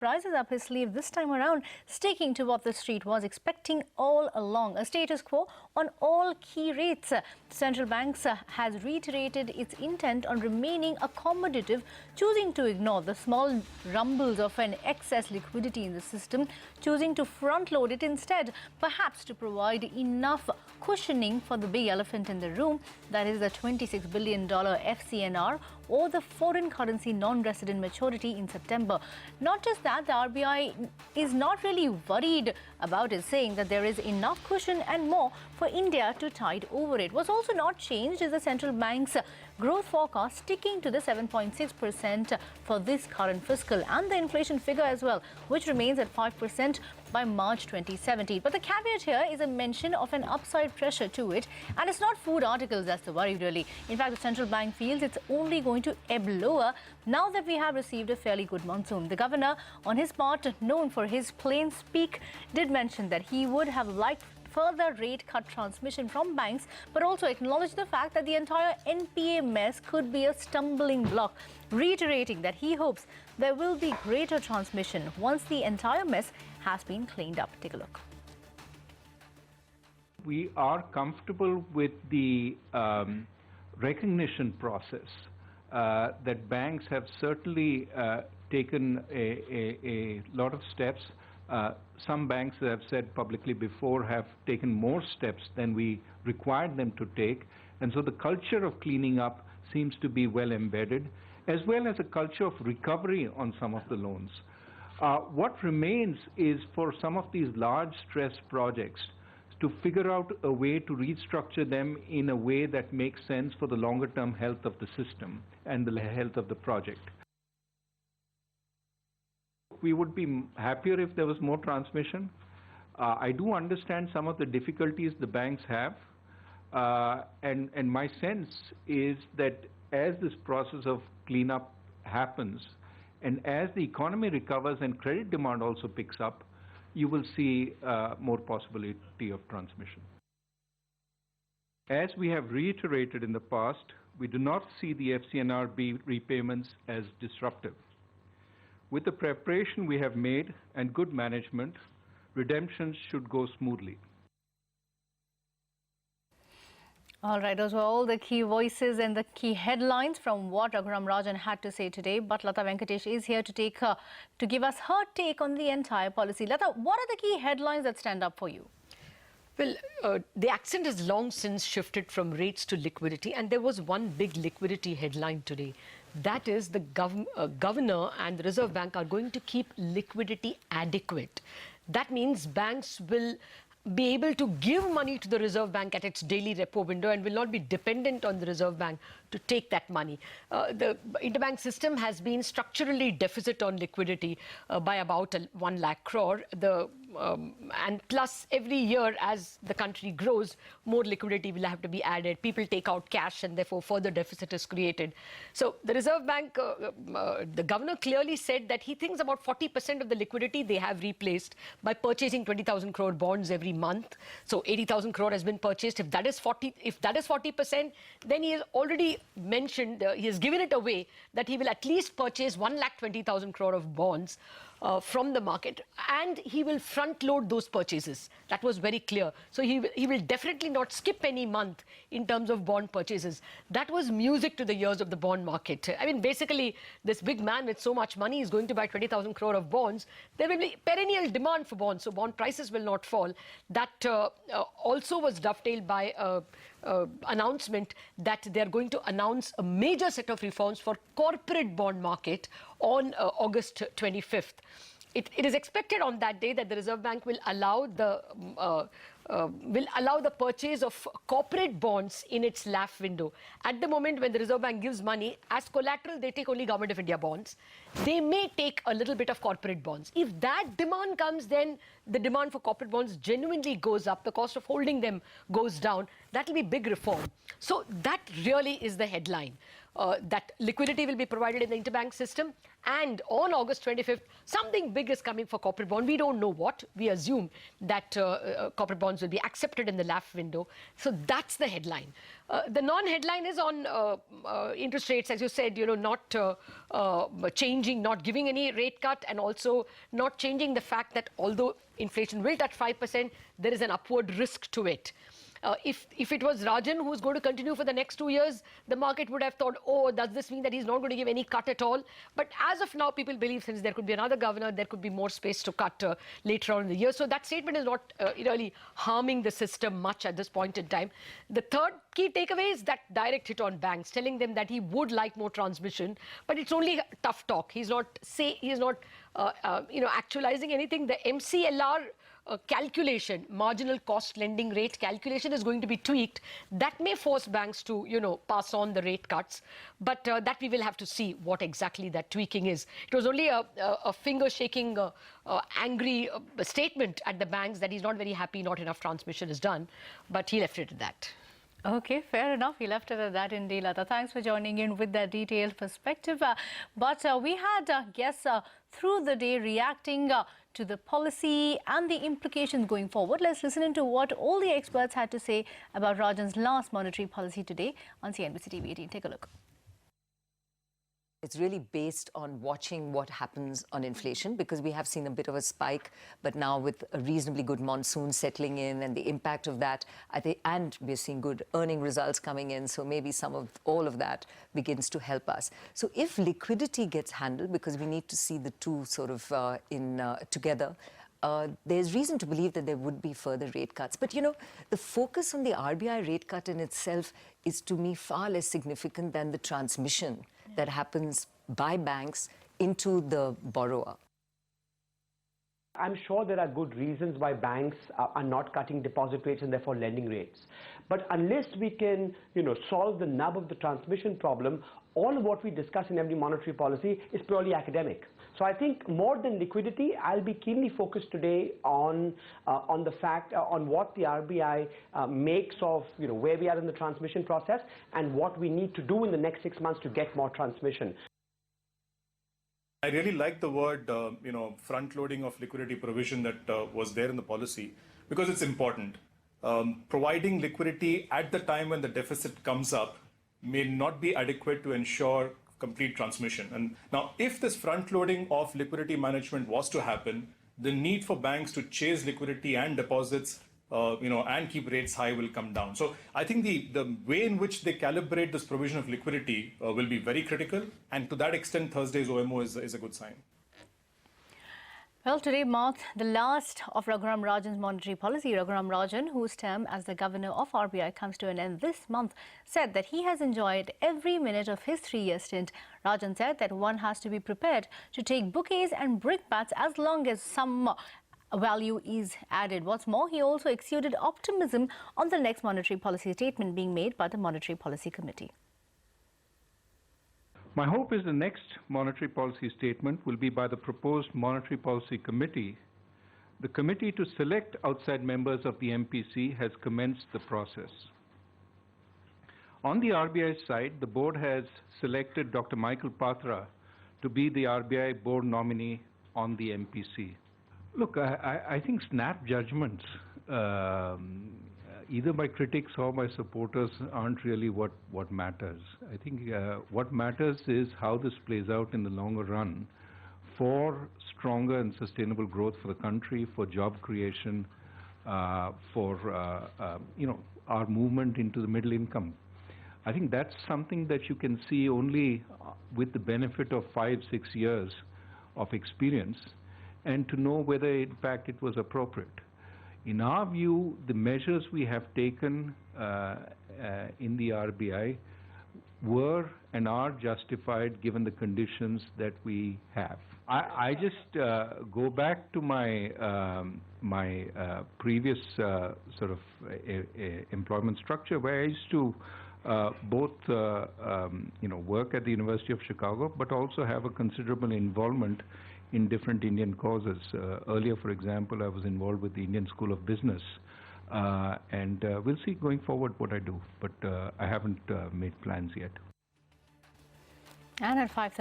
Rises up his sleeve this time around, sticking to what the street was expecting all along, a status quo on all key rates. Central banks has reiterated its intent on remaining accommodative, choosing to ignore the small rumbles of an excess liquidity in the system, choosing to front load it instead, perhaps to provide enough cushioning for the big elephant in the room, that is the $26 billion FCNR or the foreign currency non-resident maturity in September. Not just that, the RBI is not really worried about it, saying that there is enough cushion and more for India to tide over it. What's also not changed is the central bank's growth forecast, sticking to the 7.6% for this current fiscal, and the inflation figure as well, which remains at 5% by March 2017. But the caveat here is a mention of an upside pressure to it, and it's not food articles that's the worry really. In fact, the central bank feels it's only going to ebb lower now that we have received a fairly good monsoon. The governor, on his part, known for his plain speak, did mention that he would have liked further rate cut transmission from banks, but also acknowledged the fact that the entire NPA mess could be a stumbling block, reiterating that he hopes there will be greater transmission once the entire mess has been cleaned up. Take a look. We are comfortable with the recognition process that banks have certainly taken a lot of steps. Some banks, as I've said publicly before, have taken more steps than we required them to take. And so the culture of cleaning up seems to be well embedded, as well as a culture of recovery on some of the loans. What remains is for some of these large stress projects to figure out a way to restructure them in a way that makes sense for the longer-term health of the system and the health of the project. We would be happier if there was more transmission. I do understand some of the difficulties the banks have, and my sense is that as this process of cleanup happens, and as the economy recovers and credit demand also picks up, you will see more possibility of transmission. As we have reiterated in the past, we do not see the FCNR repayments as disruptive. With the preparation we have made and good management, redemptions should go smoothly. All right, those were all the key voices and the key headlines from what Raghuram Rajan had to say today. But Lata Venkatesh is here to give us her take on the entire policy. Lata, what are the key headlines that stand up for you? Well, the accent has long since shifted from rates to liquidity, and there was one big liquidity headline today. That is the governor and the Reserve Bank are going to keep liquidity adequate. That means banks will be able to give money to the Reserve Bank at its daily repo window and will not be dependent on the Reserve Bank to take that money. The interbank system has been structurally deficit on liquidity by about 1 lakh crore. And plus every year as the country grows, more liquidity will have to be added. People take out cash and therefore further deficit is created. So the Reserve Bank, the governor clearly said that he thinks about 40% of the liquidity they have replaced by purchasing 20,000 crore bonds every month. So 80,000 crore has been purchased. If that is 40%, then he has already mentioned, he has given it away that he will at least purchase 1,20,000 crore of bonds from the market, and he will front load those purchases. That was very clear. So he will definitely not skip any month in terms of bond purchases. That was music to the ears of the bond market. I mean, basically, this big man with so much money is going to buy 20,000 crore of bonds. There will be perennial demand for bonds, so bond prices will not fall. That also was dovetailed by announcement that they are going to announce a major set of reforms for corporate bond market on August 25th. It is expected on that day that the Reserve Bank will allow the purchase of corporate bonds in its LAF window. At the moment, when the Reserve Bank gives money, as collateral, they take only Government of India bonds. They may take a little bit of corporate bonds. If that demand comes, then the demand for corporate bonds genuinely goes up. The cost of holding them goes down. That will be big reform. So that really is the headline. that liquidity will be provided in the interbank system. And on August 25th, something big is coming for corporate bond. We don't know what. We assume that corporate bonds will be accepted in the LAF window. So that's the headline. The non-headline is on interest rates, as you said, not changing, not giving any rate cut, and also not changing the fact that although inflation will touch 5%, there is an upward risk to it. If it was Rajan who was going to continue for the next 2 years, the market would have thought, oh, does this mean that he's not going to give any cut at all? But as of now, people believe since there could be another governor, there could be more space to cut later on in the year. So that statement is not really harming the system much at this point in time. The third key takeaway is that direct hit on banks, telling them that he would like more transmission, but it's only tough talk. He's not actualizing anything. The MCLR calculation, marginal cost lending rate calculation, is going to be tweaked. That may force banks to, pass on the rate cuts, but that we will have to see what exactly that tweaking is. It was only a finger-shaking, angry statement at the banks that he's not very happy, not enough transmission is done, but he left it at that. Okay, fair enough. He left it at that indeed, Lata. Thanks for joining in with that detailed perspective. But we had guests through the day reacting to the policy and the implications going forward. Let's listen into what all the experts had to say about Rajan's last monetary policy today on CNBC TV 18. Take a look. It's really based on watching what happens on inflation, because we have seen a bit of a spike, but now with a reasonably good monsoon settling in and the impact of that, I think, and we're seeing good earning results coming in, so maybe all of that begins to help us. So if liquidity gets handled, because we need to see the two sort of together, there's reason to believe that there would be further rate cuts. But, the focus on the RBI rate cut in itself is, to me, far less significant than the transmission that happens by banks into the borrower. I'm sure there are good reasons why banks are not cutting deposit rates and therefore lending rates. But unless we can, solve the nub of the transmission problem, all of what we discuss in every monetary policy is purely academic. So I think more than liquidity, I'll be keenly focused today on the fact, on what the RBI makes of, where we are in the transmission process and what we need to do in the next 6 months to get more transmission. I really like the word, front-loading of liquidity provision that was there in the policy, because it's important. Providing liquidity at the time when the deficit comes up may not be adequate to ensure complete transmission. And now, if this front-loading of liquidity management was to happen, the need for banks to chase liquidity and deposits, and keep rates high will come down. So I think the way in which they calibrate this provision of liquidity will be very critical. And to that extent, Thursday's OMO is a good sign. Well, today marked the last of Raghuram Rajan's monetary policy. Raghuram Rajan, whose term as the governor of RBI comes to an end this month, said that he has enjoyed every minute of his 3-year stint. Rajan said that one has to be prepared to take bouquets and brickbats as long as some value is added. What's more, he also exuded optimism on the next monetary policy statement being made by the Monetary Policy Committee. My hope is the next monetary policy statement will be by the proposed Monetary Policy Committee. The committee to select outside members of the MPC has commenced the process. On the RBI side, the board has selected Dr. Michael Patra to be the RBI board nominee on the MPC. Look, I think snap judgments, either by critics or by supporters, aren't really what matters. I think what matters is how this plays out in the longer run for stronger and sustainable growth for the country, for job creation, for our movement into the middle income. I think that's something that you can see only with the benefit of 5-6 years of experience, and to know whether in fact it was appropriate. In our view, the measures we have taken in the RBI were and are justified given the conditions that we have. I just go back to my previous sort of employment structure, where I used to both work at the University of Chicago, but also have a considerable involvement in different Indian causes. Earlier, for example, I was involved with the Indian School of Business, and we'll see going forward what I do, but I haven't made plans yet. And at 5:30.